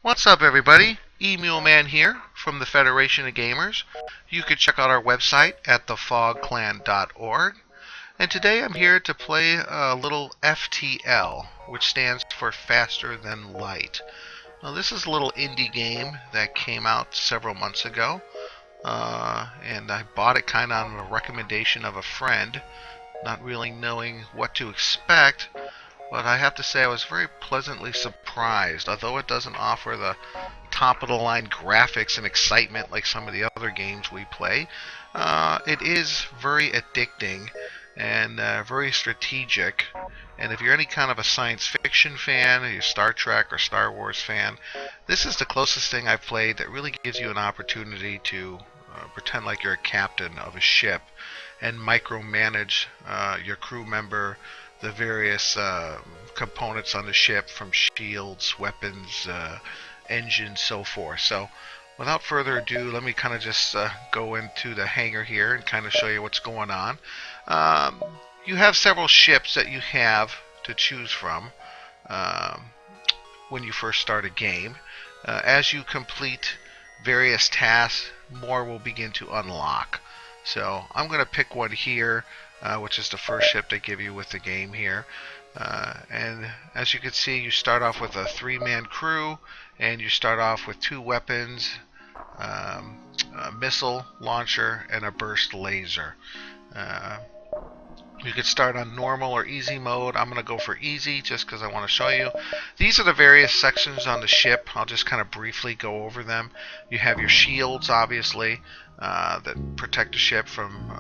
What's up, everybody? Emu Man here from the Federation of Gamers. You can check out our website at thefogclan.org. And today I'm here to play a little FTL, which stands for Faster Than Light. Now, this is a little indie game that came out several months ago, and I bought it kind of on a recommendation of a friend, not really knowing what to expect. But I have to say I was very pleasantly surprised. Although it doesn't offer the top-of-the-line graphics and excitement like some of the other games we play, it is very addicting and very strategic. And if you're any kind of a science fiction fan, or you're a Star Trek or Star Wars fan, this is the closest thing I've played that really gives you an opportunity to pretend like you're a captain of a ship and micromanage your crew member, the various components on the ship, from shields, weapons, engines, so forth. So without further ado, let me kind of just go into the hangar here and kind of show you what's going on. You have several ships that you have to choose from when you first start a game. As you complete various tasks, more will begin to unlock. So I'm going to pick one here, which is the first ship they give you with the game here. And as you can see, you start off with a 3-man crew, and you start off with 2 weapons, a missile launcher, and a burst laser. You could start on normal or easy mode. I'm going to go for easy just because I want to show you. These are the various sections on the ship. I'll just kind of briefly go over them. You have your shields, obviously, that protect the ship from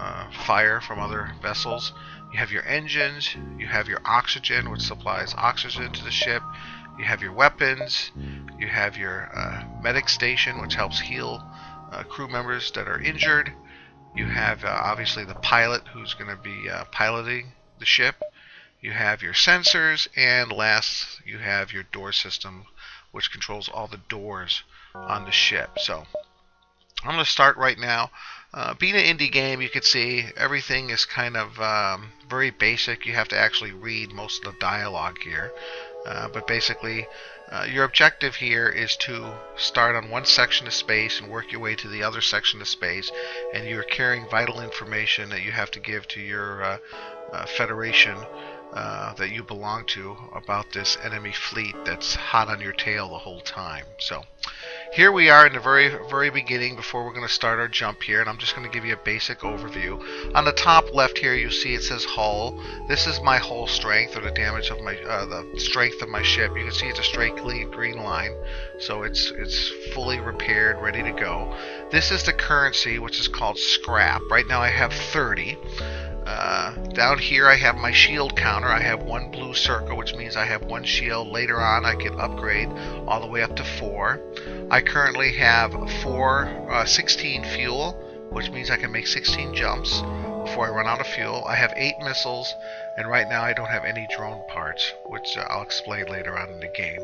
fire from other vessels. You have your engines. You have your oxygen, which supplies oxygen to the ship. You have your weapons. You have your medic station, which helps heal crew members that are injured. You have obviously the pilot, who's going to be piloting the ship. You have your sensors, and last you have your door system, which controls all the doors on the ship. So I'm going to start right now. Being an indie game, you can see everything is kind of very basic. You have to actually read most of the dialogue here. But basically, your objective here is to start on one section of space and work your way to the other section of space, and you're carrying vital information that you have to give to your Federation that you belong to about this enemy fleet that's hot on your tail the whole time. So here we are in the very beginning before we're going to start our jump here, and I'm just going to give you a basic overview. On the top left here, you'll see it says hull. This is my hull strength, or the damage of my the strength of my ship. You can see it's a straight green line, so it's fully repaired, ready to go. This is the currency, which is called scrap. Right now I have 30. Down here I have my shield counter. I have 1 blue circle, which means I have 1 shield. Later on I can upgrade all the way up to 4. I currently have 16 fuel, which means I can make 16 jumps before I run out of fuel. I have 8 missiles, and right now I don't have any drone parts, which I'll explain later on in the game.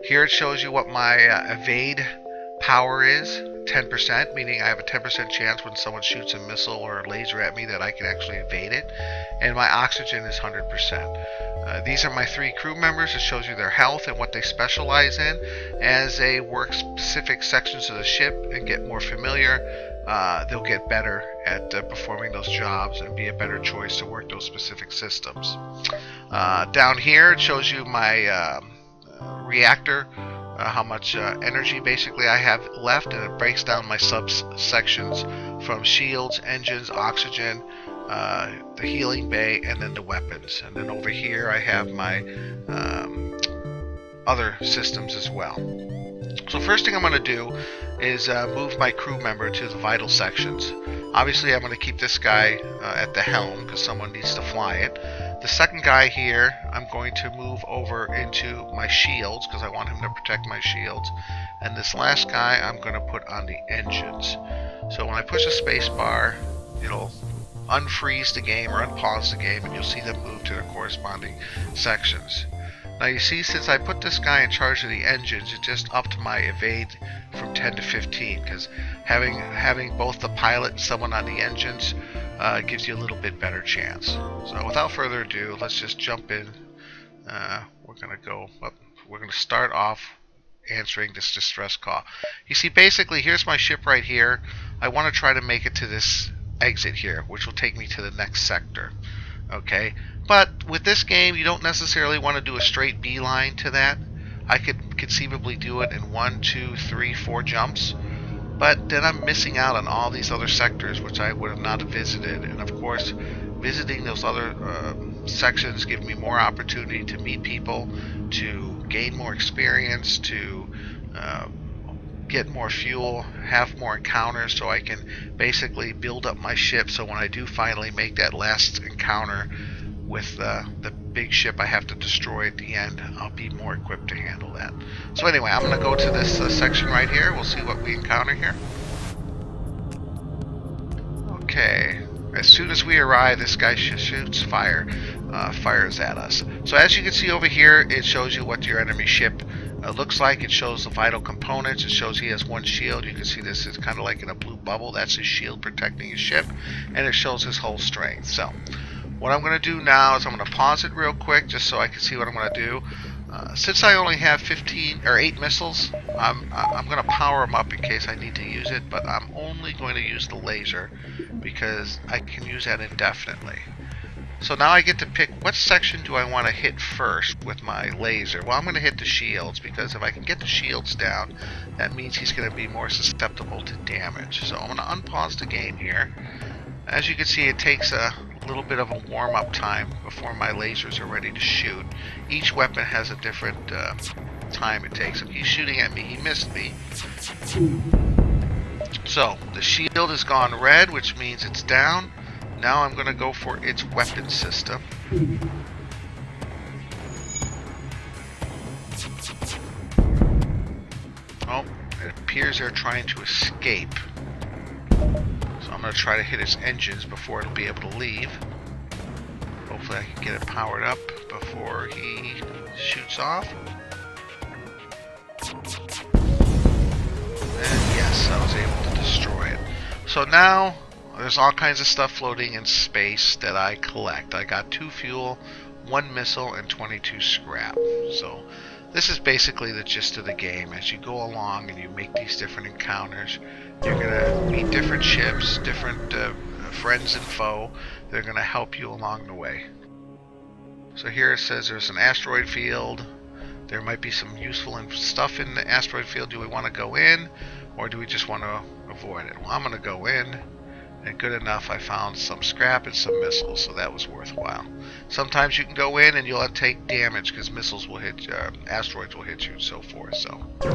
Here it shows you what my evade power is. 10%, meaning I have a 10% chance when someone shoots a missile or a laser at me that I can actually evade it. And my oxygen is 100%. These are my 3 crew members. It shows you their health and what they specialize in. As they work specific sections of the ship and get more familiar, they'll get better at performing those jobs and be a better choice to work those specific systems. Down here it shows you my reactor, how much energy basically I have left, and it breaks down my subsections from shields, engines, oxygen, the healing bay, and then the weapons. And then over here I have my other systems as well. So first thing I'm going to do is move my crew member to the vital sections. Obviously I'm going to keep this guy at the helm because someone needs to fly it. The second guy here, I'm going to move over into my shields because I want him to protect my shields. And this last guy I'm going to put on the engines. So when I push the space bar, it'll unfreeze the game or unpause the game, and you'll see them move to their corresponding sections. Now you see, since I put this guy in charge of the engines, it just upped my evade from 10 to 15, because having both the pilot and someone on the engines gives you a little bit better chance. So without further ado, let's just jump in. We're going to start off answering this distress call. You see, basically, here's my ship right here. I want to try to make it to this exit here, which will take me to the next sector. Okay, but with this game, you don't necessarily want to do a straight beeline to that. I could conceivably do it in 1, 2, 3, 4 jumps, but then I'm missing out on all these other sectors which I would have not visited. And of course, visiting those other sections give me more opportunity to meet people, to gain more experience, to get more fuel, have more encounters, so I can basically build up my ship, so when I do finally make that last encounter with the big ship I have to destroy at the end, I'll be more equipped to handle that. So anyway, I'm going to go to this section right here. We'll see what we encounter here. Okay, as soon as we arrive, this guy shoots fires at us. So as you can see over here, it shows you what your enemy ship looks like. It shows the vital components. It shows he has 1 shield. You can see this is kind of like in a blue bubble. That's his shield protecting his ship, and it shows his whole strength. So what I'm going to do now is I'm going to pause it real quick just so I can see what I'm going to do. Since I only have 8 missiles, I'm going to power them up in case I need to use it, but I'm only going to use the laser because I can use that indefinitely. So now I get to pick what section do I want to hit first with my laser. Well, I'm going to hit the shields, because if I can get the shields down, that means he's going to be more susceptible to damage. So I'm going to unpause the game here. As you can see, it takes a little bit of a warm-up time before my lasers are ready to shoot. Each weapon has a different time it takes. If he's shooting at me, he missed me. So the shield has gone red, which means it's down. Now I'm going to go for its weapon system. Oh, it appears they're trying to escape. So I'm going to try to hit its engines before it'll be able to leave. Hopefully I can get it powered up before he shoots off. And yes, I was able to destroy it. So now there's all kinds of stuff floating in space that I collect. I got 2 fuel, 1 missile, and 22 scrap. So this is basically the gist of the game. As you go along and you make these different encounters, you're going to meet different ships, different friends and foe. They're going to help you along the way. So here it says there's an asteroid field. There might be some useful stuff in the asteroid field. Do we want to go in, or do we just want to avoid it? Well, I'm going to go in. And good enough, I found some scrap and some missiles, so that was worthwhile. Sometimes you can go in and you'll take damage because missiles will hit you, asteroids will hit you, and so forth. So, all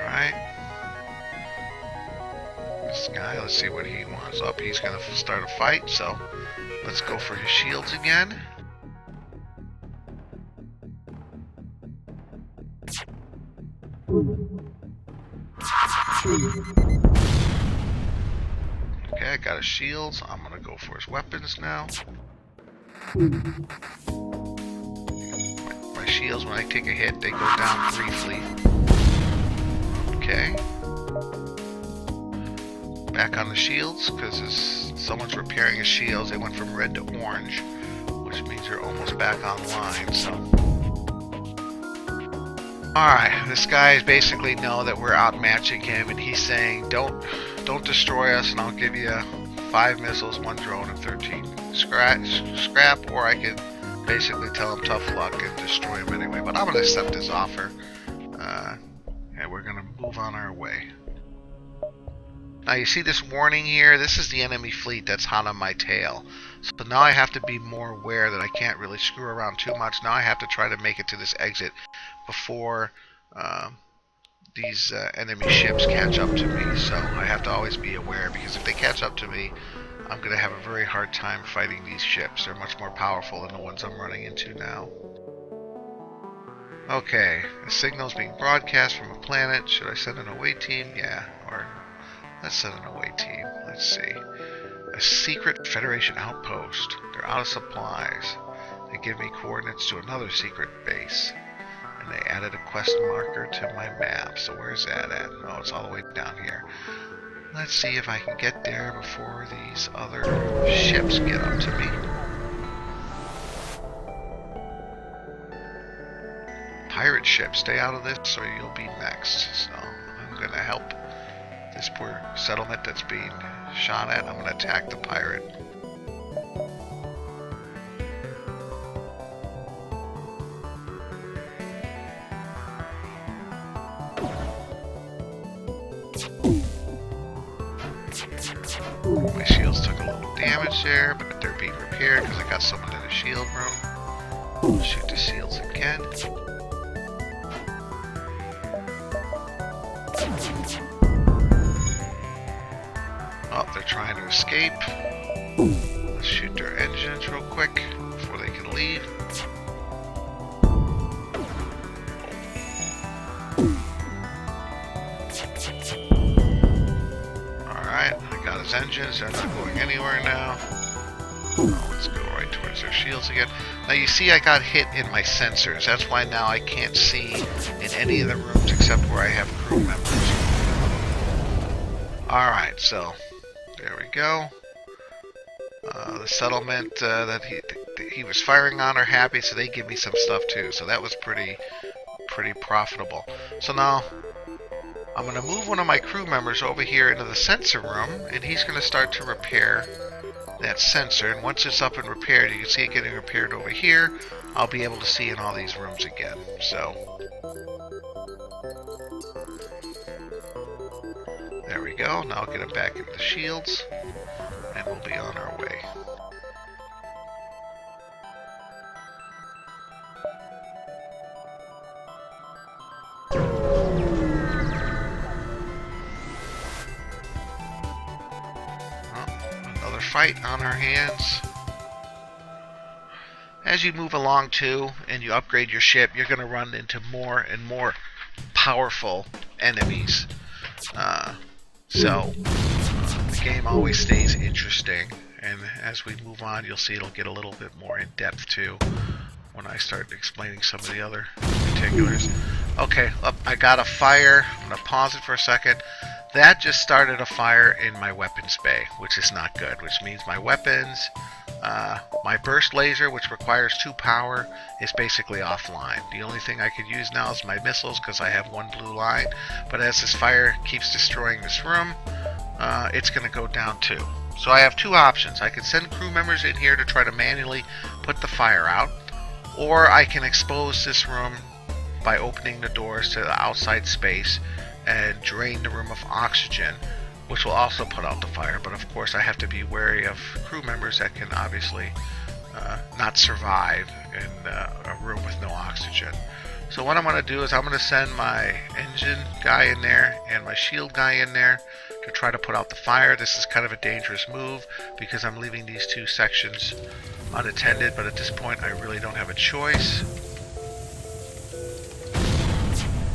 right, this guy. Let's see what he wants. Up, he's gonna start a fight. So, let's go for his shields again. Okay, I got his shields. I'm gonna go for his weapons now. My shields, when I take a hit, they go down briefly. Okay. Back on the shields, because someone's repairing his shields. They went from red to orange, which means they're almost back online, so. Alright, this guy is basically know that we're outmatching him, and he's saying, don't destroy us, and I'll give you 5 missiles, 1 drone, and 13 scrap, or I could basically tell him tough luck and destroy him anyway. But I'm going to accept his offer, and we're going to move on our way. Now you see this warning here, this is the enemy fleet that's hot on my tail. So now I have to be more aware that I can't really screw around too much. Now I have to try to make it to this exit before these enemy ships catch up to me. So I have to always be aware, because if they catch up to me, I'm going to have a very hard time fighting these ships. They're much more powerful than the ones I'm running into now. Okay, a signal is being broadcast from a planet. Should I send an away team? Yeah, or let's send an away team. Let's see. A secret Federation outpost. They're out of supplies. They give me coordinates to another secret base. And they added a quest marker to my map. So where's that at? Oh, it's all the way down here. Let's see if I can get there before these other ships get up to me. pirate ship. Stay out of this or you'll be next. So I'm going to help this poor settlement that's being shot at. I'm going to attack the pirate. My shields took a little damage there, but they're being repaired because I got someone in the shield room. Shoot the shields again. Oh, they're trying to escape. Let's shoot their engines real quick before they can leave. Alright, I got his engines. They're not going anywhere now. Let's go right towards their shields again. Now you see I got hit in my sensors. That's why now I can't see in any of the rooms except where I have crew members. Alright, so there we go. The settlement that he was firing on are happy, so they give me some stuff too. So that was pretty profitable. So now I'm going to move one of my crew members over here into the sensor room, and he's going to start to repair that sensor. And once it's up and repaired, you can see it getting repaired over here. I'll be able to see in all these rooms again. So there we go. Now I'll get him back into the shields, and we'll be on our way. Another fight on our hands. As you move along too, and you upgrade your ship, you're going to run into more and more powerful enemies. So the game always stays interesting, and as we move on, you'll see it'll get a little bit more in depth too when I start explaining some of the other particulars. Okay, I got a fire. I'm going to pause it for a second. That just started a fire in my weapons bay, which is not good, which means my weapons, my burst laser, which requires 2 power, is basically offline. The only thing I could use now is my missiles because I have 1 blue line, but as this fire keeps destroying this room, it's going to go down too. So I have 2 options. I can send crew members in here to try to manually put the fire out, or I can expose this room by opening the doors to the outside space and drain the room of oxygen, which will also put out the fire. But of course I have to be wary of crew members that can obviously not survive in a room with no oxygen. So what I'm going to do is I'm going to send my engine guy in there and my shield guy in there to try to put out the fire. This is kind of a dangerous move because I'm leaving these 2 sections unattended, but at this point I really don't have a choice.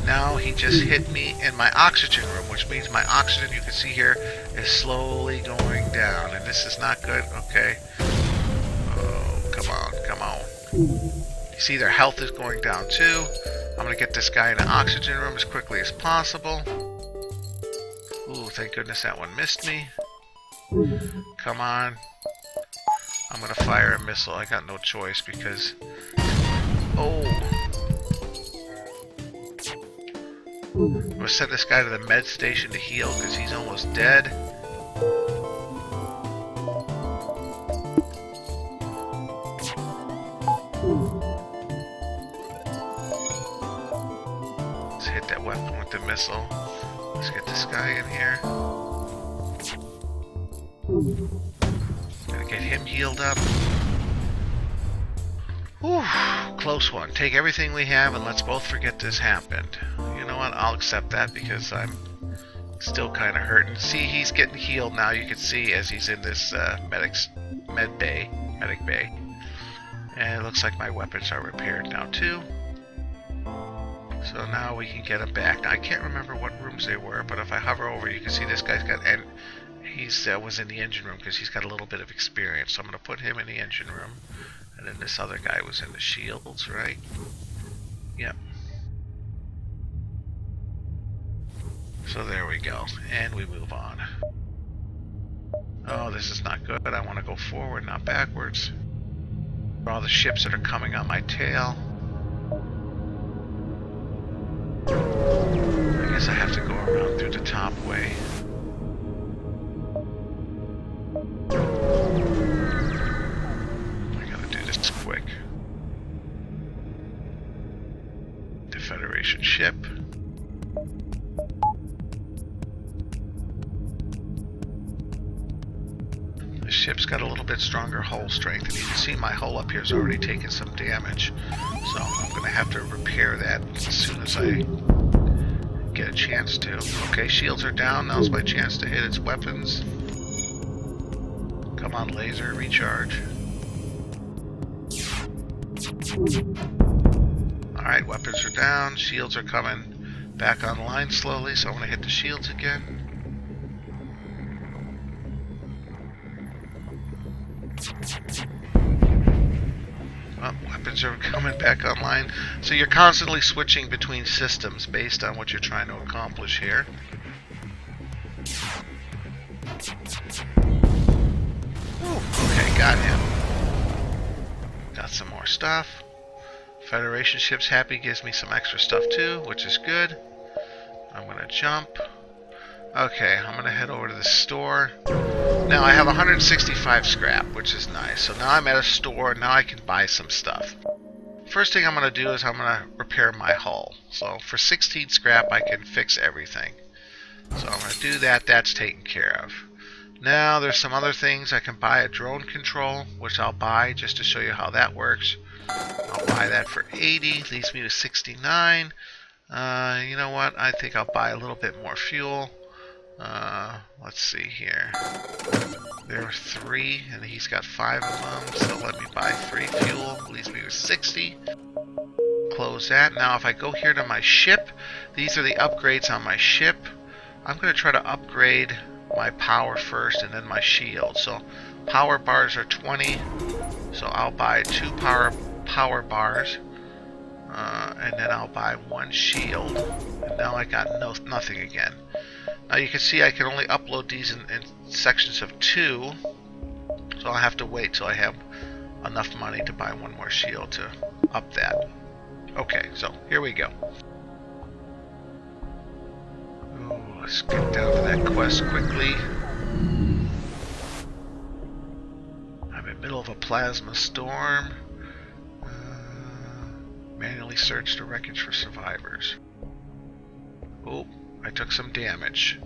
Now he just hit me in my oxygen room, which means my oxygen, you can see here, is slowly going down, and this is not good. Okay. Oh, come on, come on. You see their health is going down too. I'm going to get this guy in the oxygen room as quickly as possible. Ooh, thank goodness that one missed me. Come on. I'm going to fire a missile. I got no choice because... Oh! I'm going to send this guy to the med station to heal because he's almost dead. Let's hit that weapon with the missile. Let's get this guy in here. Gotta get him healed up. Whew, close one. Take everything we have and let's both forget this happened. You know what? I'll accept that because I'm still kind of hurting. See, he's getting healed now. You can see as he's in this medic bay. And it looks like my weapons are repaired now too. So now we can get him back. Now I can't remember what rooms they were, but if I hover over, you can see this guy's got, and he's was in the engine room because he's got a little bit of experience. So I'm going to put him in the engine room, and then this other guy was in the shields, right? Yep. So there we go, and we move on. Oh, this is not good. I want to go forward, not backwards. All the ships that are coming on my tail. guess I have to go around through the top way. I gotta do this quick. The Federation ship. The ship's got a little bit stronger hull strength, and you can see my hull up here is already taking some damage. So I'm gonna have to repair that as soon as I get a chance to. Okay, shields are down. Now's my chance to hit its weapons. Come on, laser, recharge. Alright, weapons are down. Shields are coming back online slowly, so I'm going to hit the shields again. Well, weapons are coming back online. So you're constantly switching between systems based on what you're trying to accomplish here. Ooh, okay, got him. Got some more stuff. Federation ship's happy, gives me some extra stuff too, which is good. I'm gonna jump. Okay, I'm gonna head over to the store. Now I have 165 scrap, which is nice. So now I'm at a store, now I can buy some stuff. First thing I'm gonna do is I'm gonna repair my hull. So for 16 scrap I can fix everything. So I'm gonna do that, that's taken care of. Now there's some other things. I can buy a drone control, which I'll buy just to show you how that works. I'll buy that for 80, leaves me with 69. You know what? I think I'll buy a little bit more fuel. Let's see here. There are 3, and he's got 5 of them, so let me buy 3 fuel. Leaves me with 60. Close that. Now if I go here to my ship, these are the upgrades on my ship. I'm going to try to upgrade my power first and then my shield. So power bars are 20, so I'll buy 2 power bars, and then I'll buy 1 shield, and now I got nothing again. Now you can see I can only upload these in sections of 2, so I'll have to wait till I have enough money to buy 1 more shield to up that. Okay, so here we go. Ooh, let's get down to that quest quickly. I'm in the middle of a plasma storm. Manually search the wreckage for survivors. Oh, I took some damage.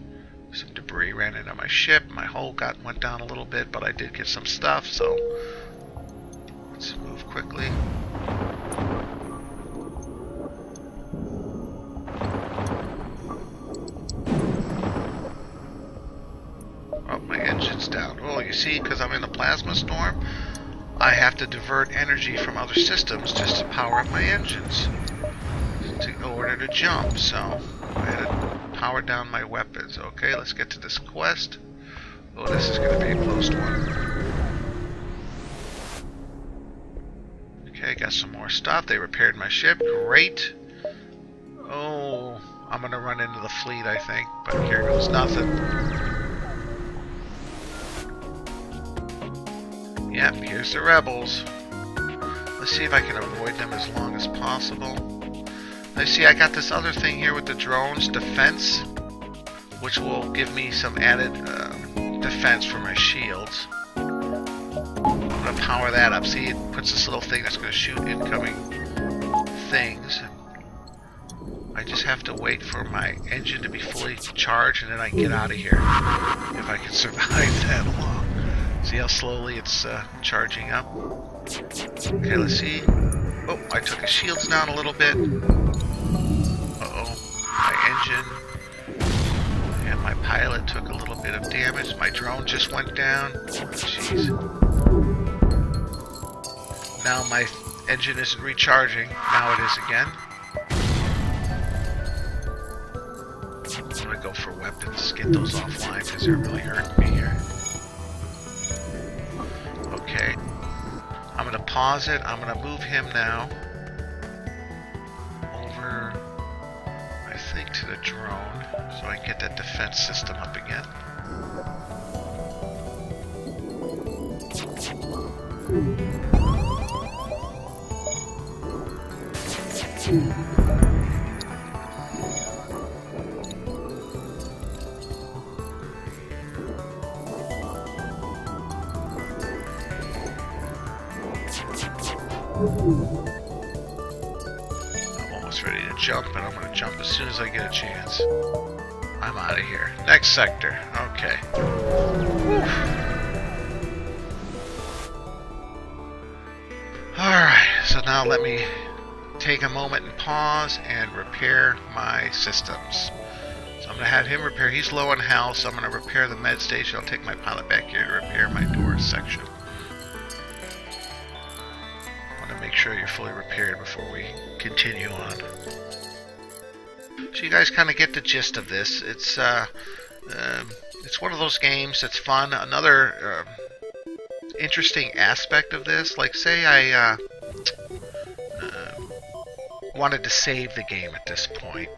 Some debris ran into my ship. My hull went down a little bit, but I did get some stuff, so let's move quickly. Oh, my engine's down. Oh, you see, because I'm in a plasma storm, I have to divert energy from other systems just to power up my engines in order to jump. So I had to power down my weapons. Okay, let's get to this quest. Oh, this is going to be a close one. Okay, got some more stuff. They repaired my ship. Great. Oh, I'm going to run into the fleet, I think. But here goes nothing. Yep, here's the rebels. Let's see if I can avoid them as long as possible. Now see, I got this other thing here with the drones defense, which will give me some added defense for my shields. I'm going to power that up. See, it puts this little thing that's going to shoot incoming things. I just have to wait for my engine to be fully charged, and then I can get out of here if I can survive that long. See how slowly it's charging up? Okay, let's see. Oh, I took the shields down a little bit. Uh-oh. My engine and my pilot took a little bit of damage. My drone just went down. Jeez. Now my engine isn't recharging. Now it is again. I'm going to go for weapons. Get those offline because they're really hurting me here. Okay, I'm going to pause it. I'm going to move him now over, I think, to the drone so I can get that defense system up again. I'm almost ready to jump, and I'm going to jump as soon as I get a chance. I'm out of here. Next sector. Okay. Alright, so now let me take a moment and pause and repair my systems. So I'm going to have him repair. He's low on health, so I'm going to repair the med station. I'll take my pilot back here to repair my doors section. I want to make sure you're fully repaired before we continue on. So you guys kind of get the gist of this. It's one of those games that's fun. Another interesting aspect of this, like say I wanted to save the game at this point.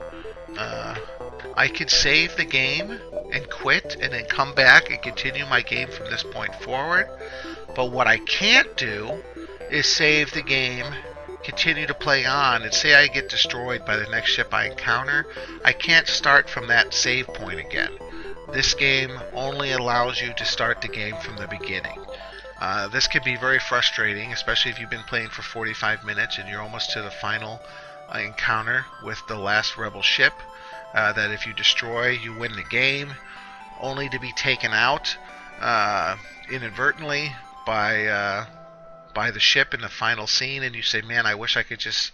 I could save the game and quit and then come back and continue my game from this point forward. But what I can't do is save the game, continue to play on, and say I get destroyed by the next ship I encounter, I can't start from that save point again. This game only allows you to start the game from the beginning. This can be very frustrating, especially if you've been playing for 45 minutes and you're almost to the final encounter with the last rebel ship. That if you destroy, you win the game, only to be taken out inadvertently by the ship in the final scene, and you say, man, I wish I could just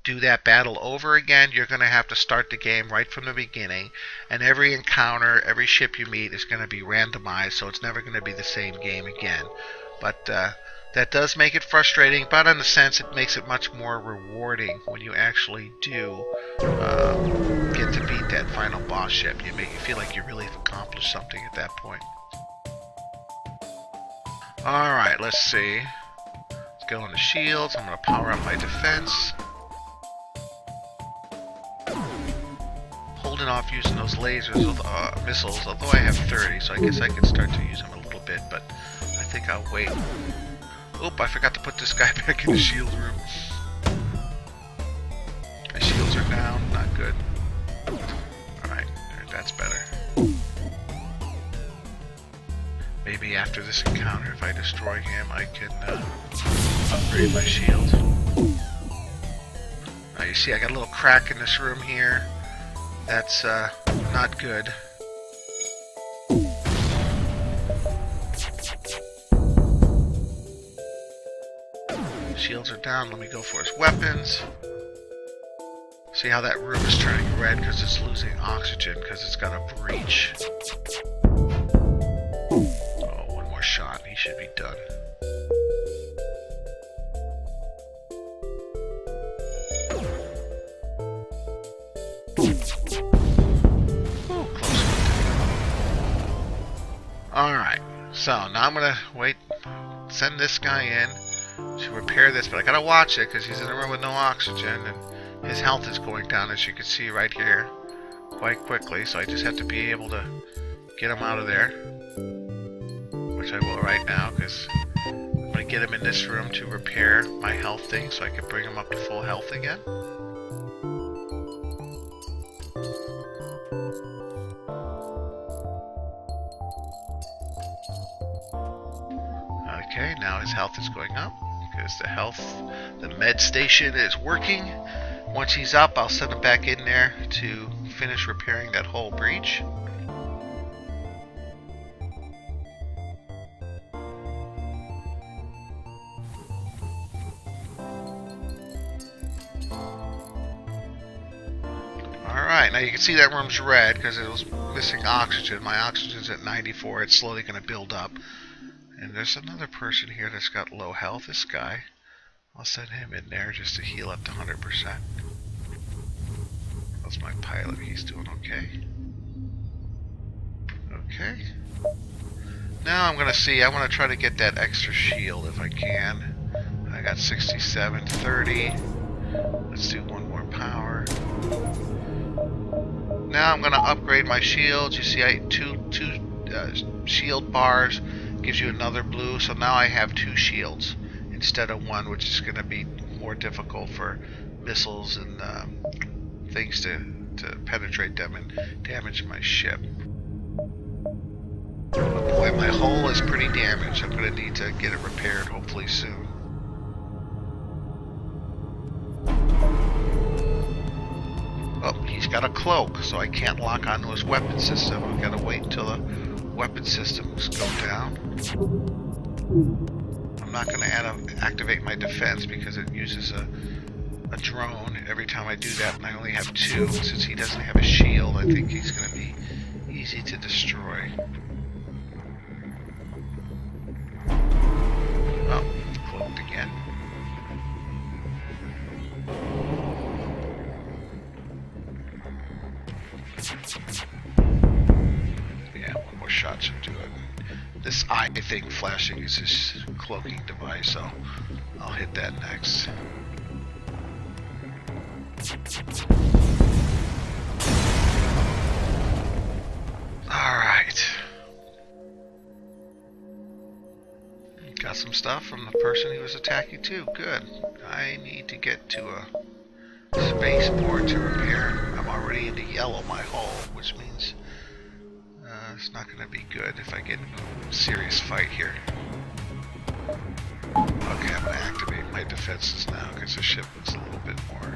do that battle over again. You're going to have to start the game right from the beginning, and every encounter, every ship you meet is going to be randomized, so it's never going to be the same game again. But that does make it frustrating, but in a sense it makes it much more rewarding when you actually do get to beat that final boss ship. You feel like you really have accomplished something at that point. Alright, let's see. Let's go into shields. I'm going to power up my defense. Holding off using those lasers, missiles, although I have 30, so I guess I can start to use them a little bit, but I think I'll wait. Oop, I forgot to put this guy back in the shield room. My shields are down, not good. Alright, that's better. Maybe after this encounter, if I destroy him, I can upgrade my shield. Now you see I got a little crack in this room here. That's not good. Shields are down. Let me go for his weapons. See how that room is turning red because it's losing oxygen because it's got a breach. Oh, one more shot. He should be done. Oh, close one. Alright. So, now I'm going to wait. Send this guy in to repair this, but I gotta watch it because he's in a room with no oxygen and his health is going down, as you can see right here, quite quickly. So I just have to be able to get him out of there, which I will right now because I'm gonna get him in this room to repair my health thing so I can bring him up to full health again. Okay, now his health is going up because the med station is working. Once he's up, I'll send him back in there to finish repairing that whole breach. Alright, now you can see that room's red because it was missing oxygen. My oxygen's at 94. It's slowly going to build up. And there's another person here that's got low health, this guy. I'll send him in there just to heal up to 100%. That's my pilot, he's doing okay. Okay. Now I'm gonna see, I wanna try to get that extra shield if I can. I got 67, 30. Let's do one more power. Now I'm gonna upgrade my shields. You see I two shield bars. Gives you another blue, so now I have 2 shields instead of 1, which is going to be more difficult for missiles and things to penetrate them and damage my ship. Oh boy, my hull is pretty damaged. I'm going to need to get it repaired hopefully soon. got a cloak, so I can't lock onto his weapon system. I've got to wait until the weapon systems go down. I'm not going to activate my defense because it uses a drone every time I do that, and I only have 2. Since he doesn't have a shield, I think he's going to be easy to destroy. Oh, cloaked again. Yeah, one more shot should do it. This eye thing flashing is his cloaking device, so I'll hit that next. Alright. Got some stuff from the person he was attacking too. Good. I need to get to a spaceport to repair. I'm already into yellow, my hull, which means it's not going to be good if I get a serious fight here. Okay, I'm going to activate my defenses now because the ship looks a little bit more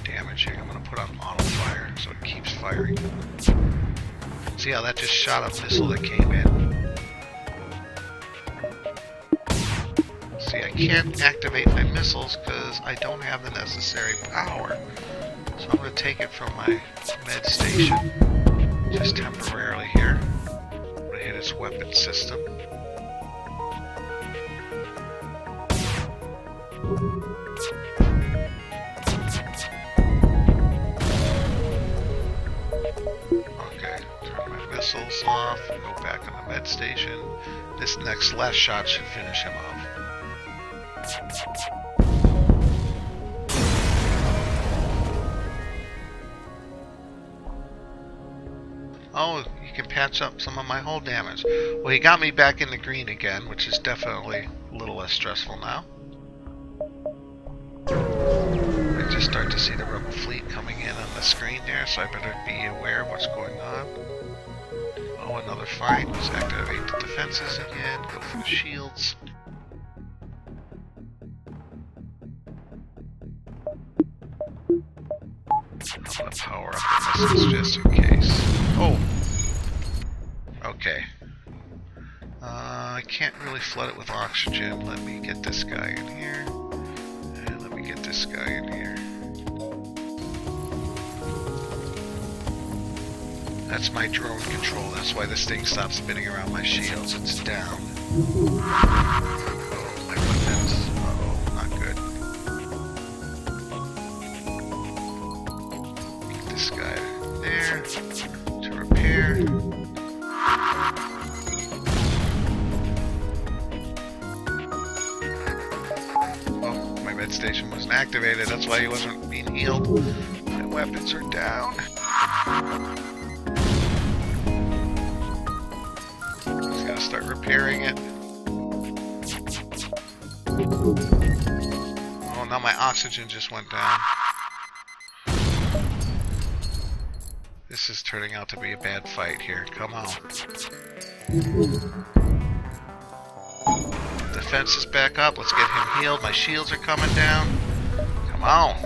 damaging. I'm going to put on auto fire so it keeps firing. See how that just shot a missile that came in? See, I can't activate my missiles because I don't have the necessary power. So I'm going to take it from my med station just temporarily here. I'm going to hit its weapon system. Okay, turn my missiles off, go back on the med station. This last shot should finish him off. Oh, you can patch up some of my hull damage. Well, he got me back in the green again, which is definitely a little less stressful now. I just start to see the rebel fleet coming in on the screen there, so I better be aware of what's going on. Oh, another fight. Let's activate the defenses again, go for the shields. I'm going to power up the missiles just in case. Oh! Okay. I can't really flood it with oxygen. Let me get this guy in here. And let me get this guy in here. That's my drone control. That's why this thing stops spinning around my shields. It's down. Oh, my weapons. Uh-oh, not good. Get this guy there to repair. Oh, my med station wasn't activated. That's why he wasn't being healed. My weapons are down. Start repairing it. Oh, now my oxygen just went down. This is turning out to be a bad fight here. Come on. Defense is back up. Let's get him healed. My shields are coming down. Come on.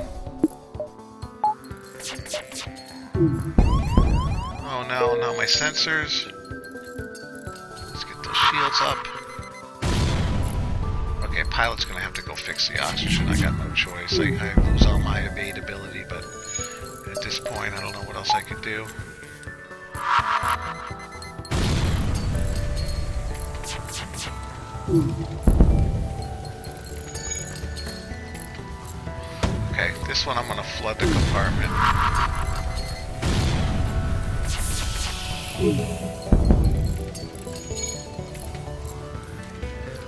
Oh no, now my sensors. Shields up. Okay, pilot's gonna have to go fix the oxygen. I got no choice. I lose all my evade ability, but at this point I don't know what else I could do. Okay, this one I'm gonna flood the compartment.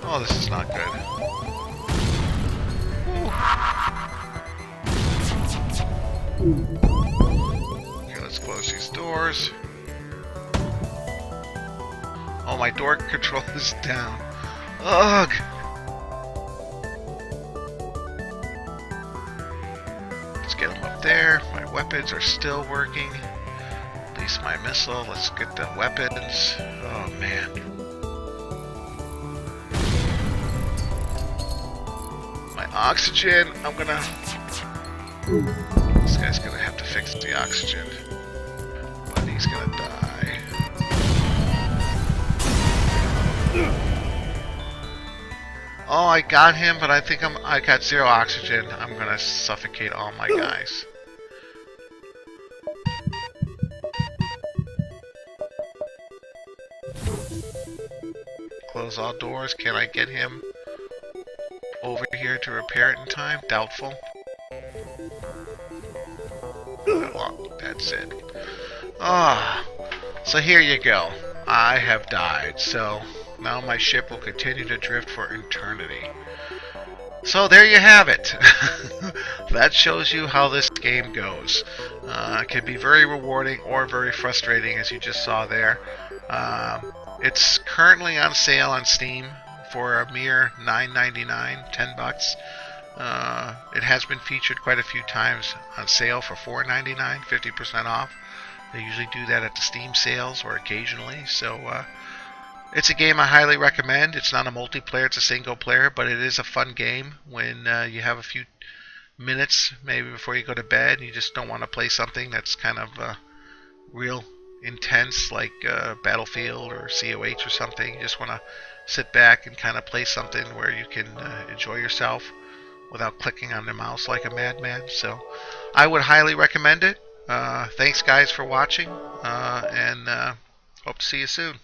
Oh, this is not good. Okay, let's close these doors. Oh, my door control is down. Ugh! Let's get them up there. My weapons are still working. At least my missile. Let's get the weapons. Oh, man. Oxygen, I'm gonna... This guy's gonna have to fix the oxygen. But he's gonna die. Oh, I got him, but I think I got 0 oxygen. I'm gonna suffocate all my guys. Close all doors. Can I get him over here to repair it in time? Doubtful. Well, that's it. Ah, so here you go. I have died, so now my ship will continue to drift for eternity. So there you have it. That shows you how this game goes. It can be very rewarding or very frustrating, as you just saw there. It's currently on sale on Steam for a mere $9.99, $10. It has been featured quite a few times on sale for $4.99, 50% off. They usually do that at the Steam sales or occasionally. So it's a game I highly recommend. It's not a multiplayer, it's a single player, but it is a fun game when you have a few minutes maybe before you go to bed. You just don't want to play something that's kind of real intense like Battlefield or COH or something. You just want to sit back and kind of play something where you can enjoy yourself without clicking on the mouse like a madman. So I would highly recommend it. Thanks guys for watching, and hope to see you soon.